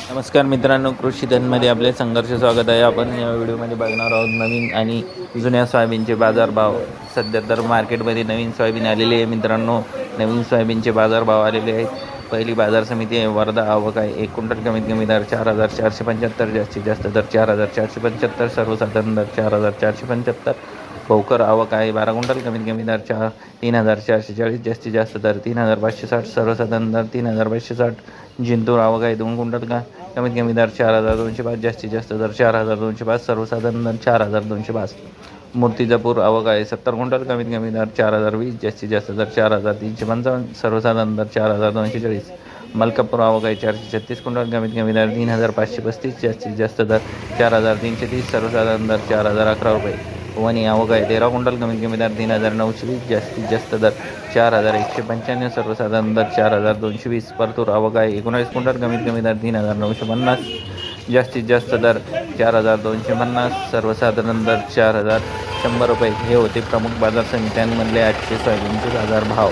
नमस्कार मित्रांनो, कृषी धनमध्ये आपले संघर्ष स्वागत आहे. आपण या व्हिडिओमध्ये बघणार आहोत नवीन आणि जुन्या सोयाबीनचे बाजारभाव. सध्या तर मार्केटमध्ये नवीन सोयाबीन आलेली आहे मित्रांनो. नवीन सोयाबीनचे बाजारभाव आलेले आहेत. पहिली बाजार समिती आहे वर्धा. आवक आहे 1 क्विंटल कमीत कमी दर 4,475, जास्तीत जास्त दर 4,475, सर्वसाधारण दर 4,475. भोकर आवक आहे 12 क्विंटल कमीत कमी दर 3,440, जास्तीत जास्त दर 3,560, सर्वसाधारण दर 3,560. जिंतूर आवक आहे 2 क्विंटल कमीत कमी दर 4,205, जास्तीत जास्त दर 4,205, सर्वसाधारण दर 4,205. मूर्तिजापूर आवक आहे 70 क्विंटल कमीत कमी दर 4,020, जास्तीत जास्त दर 4,355, सर्वसाधारण दर 4,240. मलकापूर आवक आहे 436 क्विंटल कमीत कमी दर 3,535, जास्तीत जास्त दर 4,330, सर्वसाधारण दर 4,011 रुपये. वणी आवक आहे 13 क्विंटल कमीत कमी दर 3,920, जास्तीत जास्त दर 4,195, सर्वसाधारण दर 4,220. परतूर आवक आहे 19 क्विंटल कमीत कमी दर 3,950, जास्तीत जास्त दर 4,250, सर्वसाधारण दर 4,100 रुपये. हे होते प्रमुख बाजार समित्यांमधले आजचे सोयाबीनचे बाजार भाव.